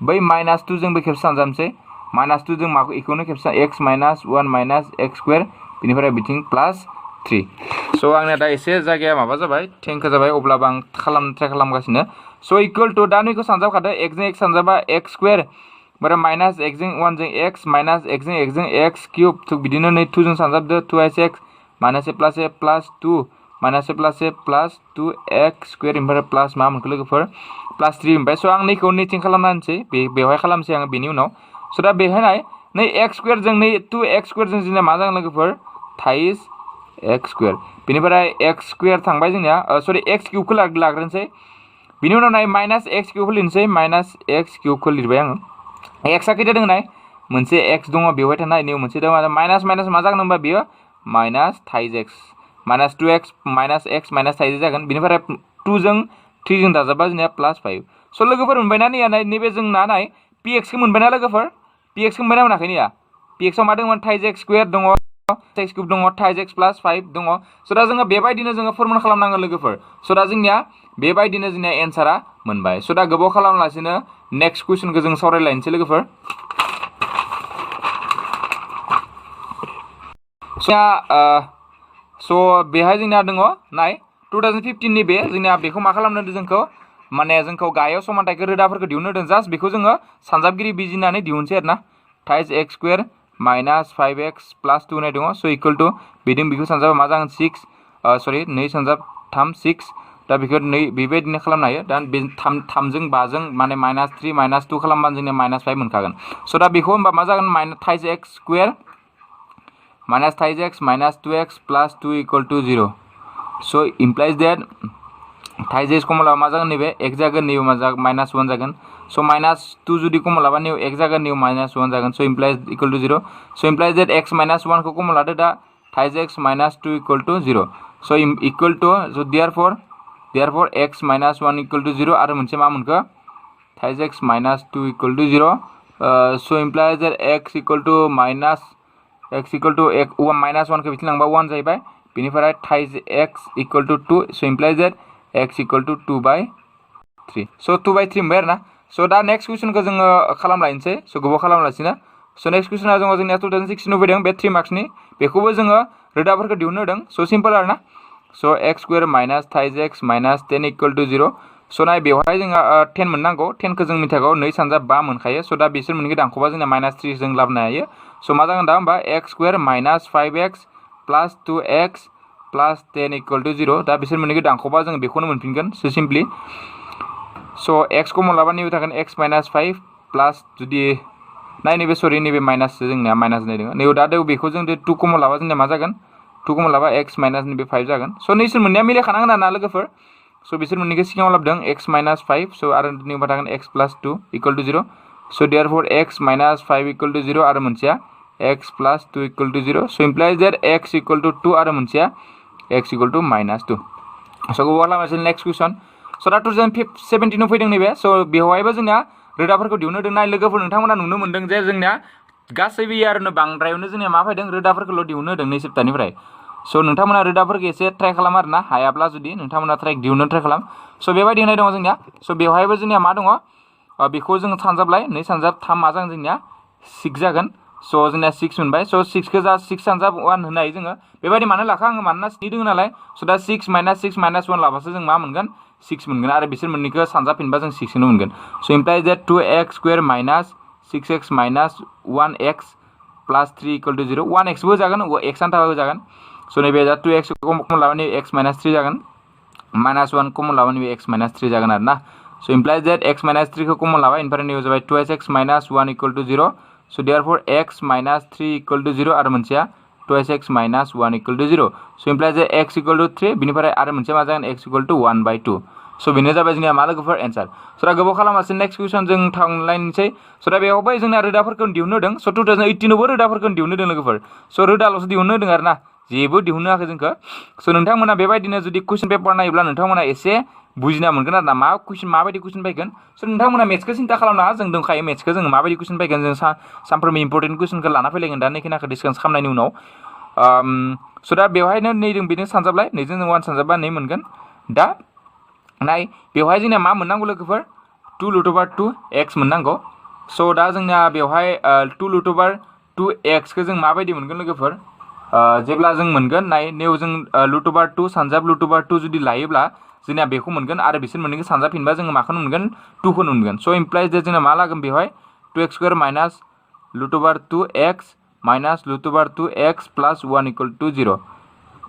बै माइनास 2 जों बे खेबसे सानजाबसै माइनास 2 जों माखौ इखौनो खेबसे x minus 1 minus x square बिनिफ्राय बिथिं प्लास 3 सो आंना दा एसे जायगाया माबा जाबाय टेंक जाबाय अब्लाबो आं ट्राइ खालामगासिनो सो इक्वल टू दा नैखौ सानजाबखादो x जों x सानजाबा x स्क्वायर बारा माइनास x जों 1 जों x माइनास x जों x क्यूब तो बिदिनो नै 2 जों सानजाबदो 2x minus a plus 2 minus a plus 2 x square इनफ्राय प्लस मा मोनखो लोगोफोर प्लस 3 ओमफ्राय सो आं नैखौ नैथिं खालामना होनसै बेवहाय खालामसै आं बेनि उनाव सो दा बेहाय नै x स्क्वायर जों नै 2x स्क्वायर जों जोंना मा जागोन लोगोफोर थाइस x स्क्वायर बिनिफ्राय x स्क्वायर थांबाय जोंनिया सरि x क्यूब खौ लाग्रोनोसै बिनि उनाव नाय माइनास x क्यूब खौ लिरनोसै माइनास x क्यूब खौ लिरबाय आङो x आ खैथा दङ नाय मोनसे x दङ बेवहाय थानाय नै मोनसे दङ माइनास माइनास मा जागोन होनबा बियो माइनास थाइस x minus 2x minus x minus थाइस जागोन बिनिफ्राय 2 जों 3 जों दाजाबा जोंनिया प्लास 5 सो लोगोफोर मोनबायना नैया नैबे जोंना नाय px खौ मोनबायना लोगोफोर px खौ मोनबायना मोनाखै नैया px आव मा दंमोन थाइस x स्क्वायर दङ x क्यूब दङ थाइस x प्लस 5 दङ सो दा जोङो बेबायदिनो जोङो फर्मुला खालामनांगोन लोगोफोर सो दा जोंनिया बेबायदिनो जोंनिया एन्सारा मोनबाय सो दा गोबाव खालामालासिनो नेक्स्ट कुइसनखौ जों सावरायलायनोसै लोगोफोर सो बेहाय जोंना दङ नाय 2015 नि बे जोंना बेखौ मा खालामनो होदों जोंखौ माने जोंखौ गाहायाव समानथायखौ रोदाफोरखौ दिहुननो होदों जास्ट बेखौ जोङो सानजाबगिरि बिजिरनानै दिहुनसै आरोना थाइस x square minus 5x plus 2 होनाय दङ सो इक्वल टू बिदिं बेखौ सानजाबा मा जागोन 6 सरि 2 सानजाब 3 6 दा बेखौ नै बेबायदिनो खालामनो हायो दा बे 3 जों 5 जों माने माइनास 3 माइनास 2 खालामबानो जोंनिया माइनास 5 मोनखागोन सो दा बेखौ होनबा मा जागोन माइनास थाइस x स्क्वायर minus थाइस x minus 2x plus 2 equal to 0 so implies that थाइस x कमन लाबा मा जागोन नैबे x जागोन नैबे मा जागोन माइनास 1 जागोन so minus 2 जुदि कमन लाबा नैबे x जागोन नैबे माइनास 1 जागोन so implies equal to 0 so implies that x minus 1 को कमन लादो दा थाइस x minus 2 equal to 0 so equal to so therefore x minus 1 equal to 0 आरो मोनसे मा मोनखो थाइस x minus 2 equal to 0 so implies that x equal to minus x equal to minus 1 को बिथिं लांबा 1 जाहैबाय बिनिफ्राय थाइस x equal to 2 so implies that x equal to 2 by 3 so 2 by 3 मोनबाय आरोना so दा नेक्स्ट कुइसनखौ जोङो खालामलायनोसै so गोबाव खालामलासिनो so नेक्स्ट कुइसना जोंनिया 2016 फैदों बे 3 मार्क्सनि बेखौबो जोङो रोदाफोरखौ दिहुननो होदों so सिम्पल आरोना so x स्क्वायर माइनास थाइस x minus 10 equal to 0 so नाय बेवहाय जोंहा 10 मोननांगौ 10 खौ जों मिथिगौ 2 सानजाब 5 मोनखायो so दा बिसोर मोननैखौ दानख'बा जोंना माइनास 3 जों लाबोनो हायो so मा जागोन दा होमबा x square minus 5x plus 2x plus 10 equal to 0 दा बिसोर मोननैखौ दानख'बा जों बेखौनो मोनफिनगोन so सिम्पली so x कमन लाबा नैबे थागोन x माइनास 5 प्लस जुदि नाय नैबे सरि नैबे माइनास जोंनिया माइनास होनाय दङ नैबे दा बेखौ जों 2 कमन लाबा जोंनिया मा जागोन 2 कमन लाबा x माइनास नैबे 5 जागोन so नैसोर मोननैया मिलायखानांगोन आरोना लोगोफोर so बिसोर मोननैखौ सिगाङाव लाबोदों x माइनास 5 so आरो नैबे थागोन x plus 2 equal to 0 so therefore x minus 5 equal to 0 आरो मोनसेया x plus 2 equal to 0 so implies that x equal to 2 आरो मोनसेया x equal to minus 2 so गोबाव खालामनोसै नेक्स्ट कुइसन so दा 2017 आव फैदों नैबे so बेवहायबो जोंना रोदाफोरखौ दिहुननो होदों नाय लोगोफोर नोंथांमोना नुनो मोनदों जे जोंना गासैबो इयारनो बांद्रायावनो जोंनिया मा फैदों रोदाफोरखौल' दिहुननो होदों नै सप्तानिफ्राय so नोंथांमोना रोदाफोरखौ एसे ट्राइ खालाम आरोना हायाब्ला जुदि नोंथांमोना दिहुननो ट्राइ खालाम so बेबायदि होनाय दङ जोंनिया so बेवहायबो जोंनिया मा दङ बेखौ जों सानजाबलाय 2 सानजाब 3 मा जागोन जोंनिया 6 जागोन so जोंना 6 मोनबाय so 6 खौ जा 6 सानजाब 1 होनाय जोङो बेबायदि मानो लाखा आङो मानोना 6 दङ नालाय so दा 6 minus 6 minus 1 लाबासो जों मा मोनगोन 6 मोनगोन आरो बिसोर मोननैखौ सानजाबफिनबा जों 6 खौनो मोनगोन so implies that 2x square minus 6x minus 1x plus 3 equal to 0 1x बो जागोन x आन थाबा जागोन so नैबे दा 2x कमन लाबानो x minus 3 जागोन minus 1 कमन लाबानो x minus 3 जागोन आरोना so implies that x minus 3 खौ कमन लाबाय इनफ्राय नैबे जाबाय 2x minus 1 equal to 0 so therefore x minus 3 equal to 0 आरो मोनसेया 2x minus 1 equal to 0 so implies that x equal to 3 बिनिफ्राय आरो मोनसे मा जागोन x equal to 1 by 2 so बेनो जाबाय जोंनिया मा लोगोफोर एन्सार so दा गोबाव खालामासै नेक्स्ट कुइसन जों थांलायनोसै so दा बेयावबो जोंना रोदाफोरखौ दिहुननो होदों so 2018 आवबो रोदाफोरखौ दिहुननो होदों लोगोफोर so रोदाल'सो दिहुननो होदों आरोना जेबो दिहुननो हायाखै जोंखौ so नोंथांमोना बेबायदिनो जुदि कुइसन पेपार नायोब्ला नोंथांमोना एसे बुजिना मोनगोन आरोना मा कुइसन माबायदि कुइसन फैगोन so नोंथांमोना मेथ्सखौ सिन्था खालामनाङा जों दंखायो मेथ्सखौ जों माबायदि कुइसन फैगोन जों सानफ्रोमबो इम्पोर्टेन्ट कुइसनखौ लाना फैलायगोन दा नैखिनाखौ डिसकास खालामनायनि उनाव स' दा बेवहायनो नैजों बेजों सानजाबलाय नैजों जों 1 सानजाबबा 2 मोनगोन दा नाय बेवहाय जोंना मा मोननांगौ लोगोफोर 2 रुट अभार 2x मोननांगौ स' दा जोंना बेवहाय 2 रुट अभार 2x खौ जों माबायदि मोनगोन लोगोफोर जेब्ला जों मोनगोन नाय नेव जों रुट अभार 2 सानजाब रुट अभार 2 जुदि लायोब्ला जोंना बेखौ मोनगोन आरो बिसोर मोननैखौ सानजाबफिनबा जोङो माखौनो मोनगोन 2 खौनो मोनगोन स' इमप्लाइज जे जोंना मा लागोन बेवहाय 2x square minus root over 2x minus root over 2x plus 1 equal to 0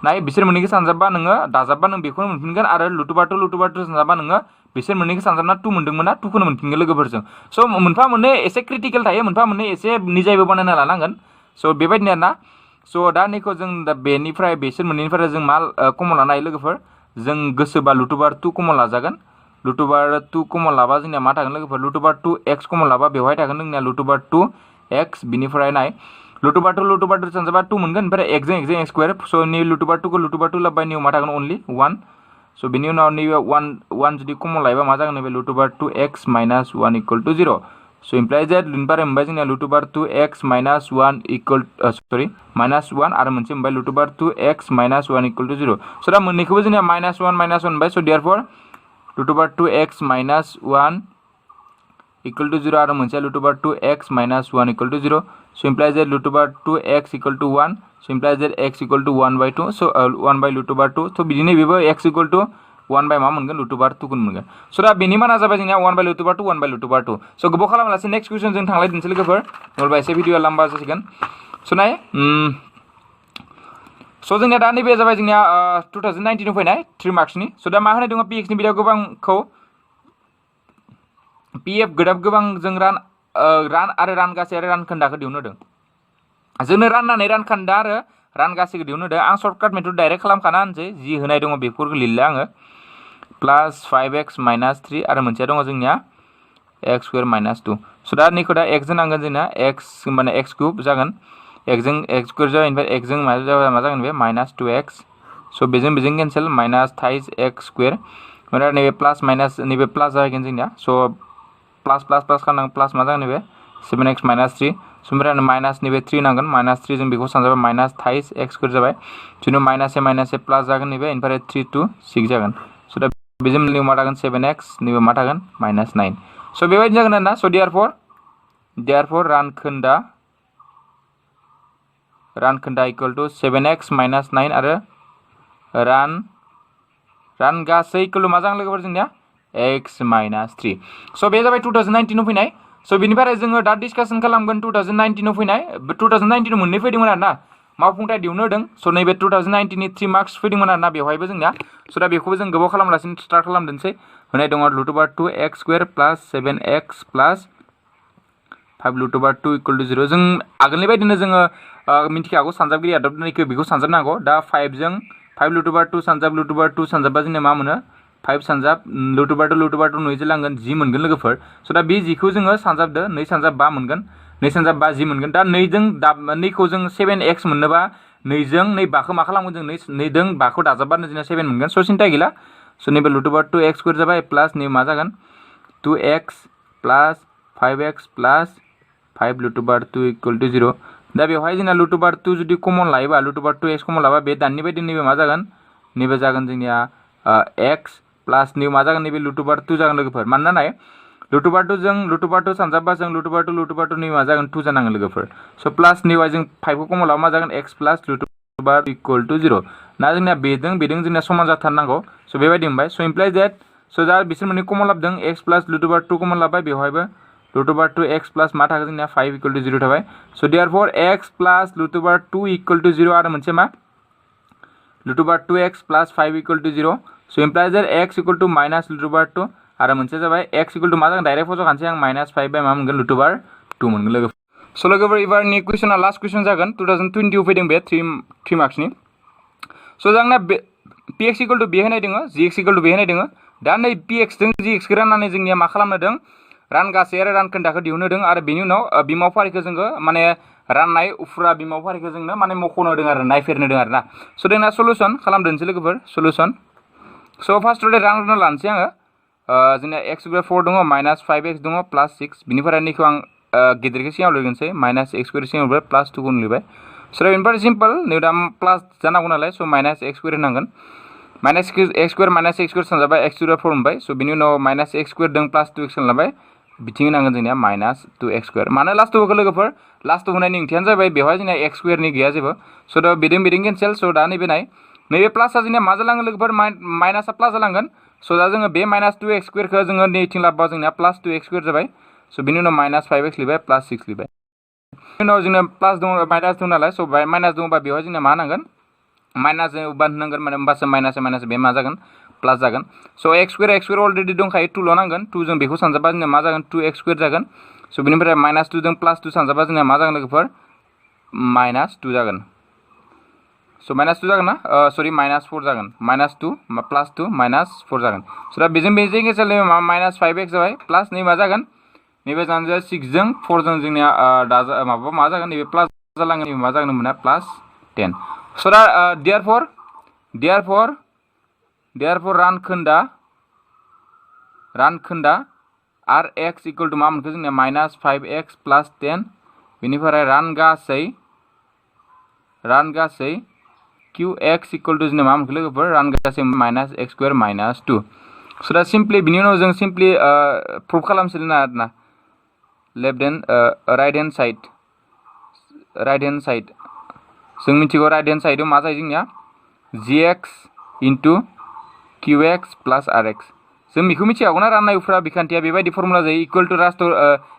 नाय बिसोर मोननैखौ सानजाबबा नोङो दाजाबबा नों बेखौनो मोनफिनगोन आरो रुट अभार 2 सानजाबबा नोङो बिसोर मोननैखौ सानजाबना 2 मोनदोंमोन ना 2 खौनो मोनफिनगोन लोगोफोरजों स' मोनफा मोननै एसे क्रिटिकेल थायो मोनफा मोननै एसे निजायबो बानायना लानांगोन स' बेबायदिनो आरोना स' दा नैखौ जों दा बेनिफ्राय बिसोर मोननैनिफ्राय जों मा कमन लानो हायो लोगोफोर जों गोसोबा रुट अभार 2 कमन लाजागोन रुट अभार 2 कमन लाबा जोंनिया मा थागोन लोगोफोर रुट अभार 2x कमन लाबा बेवहाय थागोन जोंनिया रुट अभार 2x बिनिफ्राय नाय रुट अभार 2 सानजाबा 2 मोनगोन ओमफ्राय x जों स्क्वायर स' नै रुट अभार 2 खौ रुट अभार 2 लाबाय नैयाव मा थागोन अनलि 1 स' बिनि उनाव नैबे 1 जुदि कमन लायोबा मा जागोन नैबे root over 2x minus 1 equal to 0 स' इमप्लाइ जेट बेनिफ्राय मोनबाय जोंनिया root over 2x minus 1 equal minus 1 आरो मोनसे मोनबाय root over 2x minus 1 equal to 0 so' दा मोननैखौबो जोंनिया माइनास 1 मोनबाय so' therefore root over 2x minus 1 equal to 0 आरो मोनसे root over 2x minus 1 equal to 0 स' imply that root over 2x equal to 1 स' imply that x equal to 1/2 स' 1 by root over 2 स' बिदिनो बेबो x इक्वल टू 1 बाय मा मोनगोन रुट अभार 2 खौनो मोनगोन स' दा बेनि माना जाबाय जोंनिया 1 by root over 2 1 by root over 2 स' गोबाव खालामालासे नेक्स्ट कुइसन जों थांलायदिनोसै लोगोफोर नङाबा एसे भिडिअआ लाम्बा जासिगोन स' नाय स' जोंनिया दा नैबे जाबाय जोंनिया 2019 फैनाय 3 मार्क्सनि स' दा मा होनाय दङ px नि बिदियाव गोबांखौ pf गोबां जों रान आरो रानगासे आरो रानखोन्दाखौ दिहुननो होदों जोंनो राननानै रानखोन्दा आरो रानगासेखौ दिहुननो होदों आं सर्टकाट मेथड डाइरेक्ट खालामखाना होनसै जि होनाय दङ बेफोरखौ लिरला आङो प्लास 5x माइनास 3 आरो मोनसेया दङ जोंनिया x स्क्वायर माइनास 2 स' दा नैखौ दा x होनांगोन जोंना x माने x क्यूब जागोन x जों x स्क्वायर जाबाय ओमफ्राय x जों मा जागोन बे माइनास 2x स' बेजों केन्सेल माइनास 3x स्क्वायर ओमफ्राय नैबे प्लास माइनास नैबे प्लास जाहैगोन जोंनिया स' प्लास खालामनांगोन प्लास मा जागोन नैबे 7x माइनास 3 स' ओमफ्राय माइनास नैबे 3 नांगोन माइनास 3 जों बेखौ सानजाबा माइनास 3x स्क्वायर जाबाय जोंनो माइनास ए प्लास जागोन नैबे ओमफ्राय 3 to 6 जागोन स' दा बेजों नैबे मा थागोन 7x नैबे मा थागोन माइनास 9 स' बेबायदि जागोन आरोना स' देयारफर रानखोन्दा इक्वल टू 7x माइनास 9 आरो रानगासै इक्वल टू मा जागोन लोगोफोर जोंनिया x माइनास 3 स' बे जाबाय 2019 फैनाय स' बिनिफ्राय जोङो दा डिसकासन खालामगोन 2019 फैनाय 2019 मोननै फैदोंमोन आरोना मावफुंथाय दिहुननो होदों स' नैबे 2019 नि 3 मार्क्स फैदोंमोन आरोना बेवहायबो जोंनिया स' दा बेखौबो जों गोबाव खालामालासिनो स्टार्ट खालामदोंसै होनाय दङ root over 2x square plus 7x plus 5 root over 2 equal to 0 जों आगोलनि बायदिनो जोङो मिन्थिखागौ सानजाबगिरि आदबनिखौ बेखौ सानजाबनांगौ दा 5 जों 5 रुट अभार 2 सानजाब रुट अभार 2 सानजाबबा जोंनिया मा मोनो 5 सानजाब रुट अभार 2 नैजों लांगोन 10 मोनगोन लोगोफोर स' दा बे 10खौ जोङो सानजाबदो 2 सानजाब 5 मोनगोन 2 सानजाब 5 10 मोनगोन दा 2जों नैखौ जों 7x मोननोबा 2जों 5खौ मा खालामगोन जों 2जों 5खौ दाजाबबानो जोंना 7 मोनगोन स' सिन्था गैला स' नैबे रुट अभार 2x स्क्वायर जाबाय प्लास नै मा जागोन 2x plus 5x plus 5 root over 2 equal to 0 दा बेवहाय जोंना रुट अभार 2 जुदि कमन लायोबा रुट अभार 2x कमन लाबा बे दाननि बायदि नैबे मा जागोन नैबे जागोन जोंनिया x प्लास नै मा जागोन नैबे रुट अभार 2 जागोन लोगोफोर मानोना नाय रुट अभार 2 जों रुट अभार 2 सानजाबबा जों रुट अभार 2 नै मा जागोन 2 जानांगोन लोगोफोर स' प्लास नैवाय जों 5 खौ कमन लाबा मा जागोन x plus root over equal to 0 ना जोंना बेजों जोंना समान जाथारनांगौ स' बेबायदि मोनबाय स' इमप्लाइ जेट स' दा बिसोर मोननै कमन लाबोदों x प्लास रुट अभार 2 कमन लाबाय बेवहायबो रुट अभार 2x प्लास मा थागोन जोंनिया 5 इक्वल टू 0 थाबाय स' therefore x plus root over 2 equal to 0 आरो मोनसे मा root over 2x plus 5 equal to 0 स' imply that x equal to minus root over 2 आरो मोनसे जाबाय x इक्वल टू मा जागोन डाइरेक्ट फज'खानोसै आं माइनास 5 बाय मा मोनगोन रुट अभार 2 मोनगोन लोगोफोर स' लोगोफोर एबारनि कुइसना लास्ट कुइसन जागोन 2020 फैदों बे 3 मार्क्सनि स' जोंना px इक्वल टू बे होनाय दङ gx इक्वल टू बे होनाय दङ दा नै px जों gx खौ राननानै जोंनिया मा खालामनो दों रानगासे आरो रानखोन्दाखौ दिहुननो होदों आरो बेनि उनाव बिमाव फारिखौ जोङो माने राननाय उफुरा बिमाव फारिखौ जोंनो माने मख'नो होदों आरो नायफेरनो होदों आरोना स' जोंना सलुसन खालामदोंसै लोगोफोर सलुसन स' फार्स्टआव रानना लानोसै आङो जोंना x स्क्वायर 4 दङ माइनास 5x दङ प्लास 6 बिनिफ्राय नैखौ आं गिदिरखौ सिगाङाव लिरगोनसै माइनास x स्क्वायर सिगाङाव प्लास 2 खौ लिरबाय स' दा बेनिफ्राय सिम्पल नै दा प्लास जानांगौ नालाय स' माइनास एक्स स्कुवेर होनांगोन माइनास एक्स स्कुवेर माइनास एक्स स्कुवेर सानजाबाय एक्स स्कुवेर 4 मोनबाय स' बिनि उनाव माइनास एक्स स्कुवेर दों प्लास 2x खालामबाय बिथिं होनांगोन जोंनिया माइनास 2x स्कुवेर मानो लास्टआव होखो लोगोफोर लास्टआव होनायनि ओंथियानो जाबाय बेवहाय जोंनिया एक्स स्कुवेरनि गैया जेबो स' दा बिदिं केन्सेल स' दा नैबे नाय नैबे प्लासआ जोंनिया मा जालांगोन लोगोफोर माइनासआ प्लास जालांगोन स' दा जोङो बे माइनास 2x स्कुवेरखौ जोङो नैथिं लाबोबा जोंनिया प्लास 2x स्कुवेर जाबाय स' बिनि उनाव माइनास 5x लिरबाय प्लास 6 लिरबाय बिनि उनाव जोंना प्लास दङ माइनास दं नालाय स' माइनास दङबा बेवहाय जोंना मा होनांगोन माइनास होनांगोन माने होमबासो माइनास बे मा जागोन प्लास जागोन स' एक्स स्कुवेर अलरेडि दंखायो 2 ल' नांगोन 2 जों बेखौ सानजाबा जोंना मा जागोन 2x स्कुवेर जागोन स' बिनिफ्राय माइनास 2 जों प्लास 2 सानजाबा जोंना मा जागोन लोगोफोर माइनास 2 जागोन स' माइनास 2 जागोन ना सरि माइनास 4 जागोन माइनास 2 प्लास 2 माइनास 4 जागोन स' दा बेजों केन्सेल माइनास 5x जाबाय प्लास नै मा जागोन नैबे जागोन 6 जों 4 जों जोंनिया माबा मा जागोन नैबे प्लास जालांगोन नैबे मा जागोन होनबाना प्लास 10 स' दा therefore रानखोन्दा आर एक्स इक्वल टु मा मोनखो जोंनिया माइनास 5x प्लास 10 बेनिफ्राय रानगासै क्यू एक्स इक्वल टु जोंनिया मा मोनखो लोगोफोर रानगासै माइनास एक्स स्कुवेर माइनास 2 स' दा सिम्पलि बिनि उनाव जों सिम्पलि प्रुफ खालामसिगोन आरोना राइट हेन्ड साइड जों मिथिगौ राइट हेन्ड साइडआव मा जायो जोंनिया gx इन्टु qx प्लास rx जों बेखौ मिथिखागौना राननाय उफ्रा बिखान्थिया बेबायदि फर्मुला जायो इकुवेल टु रास्ट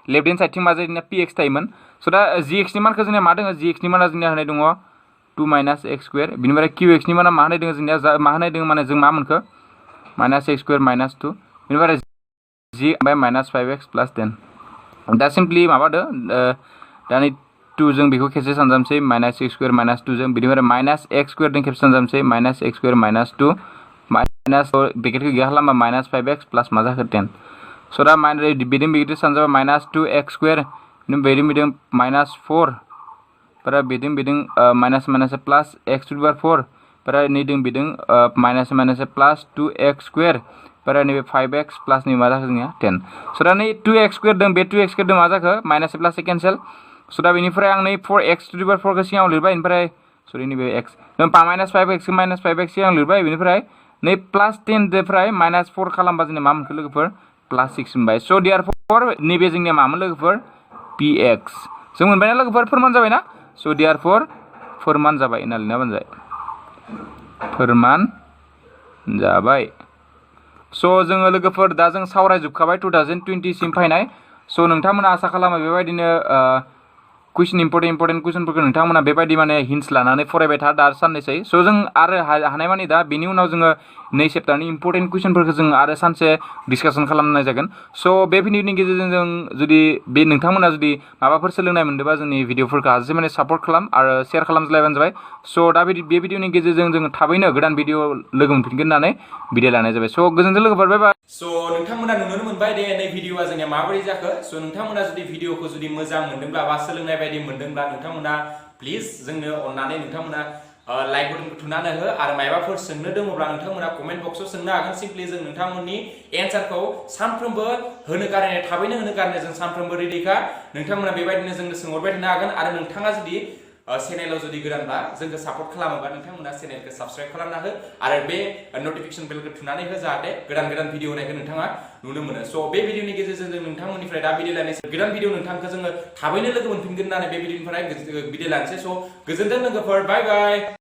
लेफ्ट हेन्ड साइडथिं मा जायो जोंनिया px थायोमोन स' दा gx नि मानखौ जोंनिया मा दङ gx नि माना जोंनिया होनाय दङ 2 माइनास एक्स स्कुवेर बिनिफ्राय qx नि माना मा होनाय दङ जोंनिया मा होनाय दङ माने जों मा मोनखो माइनास एक्स स्कुवेर माइनास 2 बेनिफ्राय g ओमफ्राय माइनास 5x प्लास 10 दा सिम्पलि माबादो दा नै 2 जों बेखौ खेबसे सानजाबसै माइनास एक्स स्कुवेर माइनास 2 जों बिनिफ्राय माइनास एक्स स्कुवेर जों खेबसे सानजाबसै माइनास एक्स स्कुवेर माइनास 2 माइनास ब्रेकेटखौ गैया खालामबा माइनास 5x प्लास मा जाखो 10 स' दा बिदिं ब्रेकेट सानजाबा माइनास 2x स्कुवेर बिदिं माइनास 4 ओमफ्राय बिदिं minus plus x to the power 4 ओमफ्राय नैदिं बिदिं माइनास प्लास 2x स्कुवेर ओमफ्राय नैबे 5x प्लास नै मा जाखो जोंनिया 10 स' दा नै 2x स्कुवेर दं बे 2x स्कुवेर दं मा जाखो माइनास प्लास केन्सेल स' दा बेनिफ्राय आं नै 4x टु द पावर 4 खौ सिगाङाव लिरबाय ओमफ्राय सरि नैबे x माइनास 5x सिगां लिरबाय बेनिफ्राय नै प्लास 10 निफ्राय माइनास 4 खालामबा जोंनिया मा मोनखो लोगोफोर प्लास 6 मोनबाय स' therefore नैबे जोंनिया मामोन लोगोफोर px जों मोनबायना लोगोफोर फोरमान जाबायना स' therefore फोरमान जाबाय होनना लिरना बानजाबाय फोरमान जाबाय स' जोङो लोगोफोर दा जों सावरायजोबखाबाय 2020 सिम फैनाय स' नोंथांमोना आसा खालामो बेबायदिनो कुइसन इम्परटेन्ट कुइसनफोरखौ नोंथांमोना बेबायदि माने हिन्ट्स लानानै फरायबाय था दा साननैसै स' जों आरो हानायमानि दा बेनि उनाव जोङो नै सेप्टारनि इम्परटेन्ट कुइसनफोरखौ जों आरो सानसे डिसकासन खालामनाय जागोन स' बे भिडिअनि गेजेरजों जों जुदि बे नोंथांमोना जुदि माबाफोर सोलोंनाय मोनदोंबा जोंनि भिडिअफोरखौ हाजासे माने सापर्ट खालाम आरो शेयार खालामज्लायबानो जाबाय स' दा बे भिडिअनि गेजेरजों जोङो थाबैनो गोदान भिडिअ लोगो मोनफिनगोन होननानै भिडिअ लानाय जाबाय स' गोजोन्थों लोगोफोर बाय बाय स' नोंथांमोना नुनो मोनबाय दे नै भिडिअआ जोंनिया माबोरै जाखो स' नोंथांमोना जुदि भिडिअखौ जुदि मोजां मोनदोंब्ला बा सोलोंनाय बायदि मोनदोंब्ला नोंथांमोना प्लिज जोंनो अननानै नोंथांमोना लाइक बटनखौ थुनानै हो आरो मायबाफोर सोंनो दङब्ला नोंथांमोना कमेन्ट बक्सआव सोंनो हागोन सिम्पलि जों नोंथांमोननि एन्सारखौ सानफ्रोमबो होनो गारनाय थाबैनो होनो गारनाय जों सानफ्रोमबो रेडिखा नोंथांमोना बेबायदिनो जोंनो सोंहरबाय थानो हागोन आरो नोंथाङा जुदि चेनेलाव जुदि गोदानब्ला जोंखौ सापर्ट खालामोबा नोंथांमोना चेनेलखौ साबस्क्राइब खालामना हो आरो बे नटिफिकेसन बेलखौ थुनानै हो जाहाथे गोदान भिडिअ होनायखौ नोंथाङा नुनो मोनो स' बे भिडिअनि गेजेरजों जों नोंथांमोननिफ्राय दा भिडिअ लानोसै गोदान भिडिअ नोंथांखौ जोङो थाबैनो लोगो मोनफिनगोन होननानै बे भिडिअनिफ्राय भिडिअ लानोसै स' गोजोन्थों लोगोफोर बाय बाय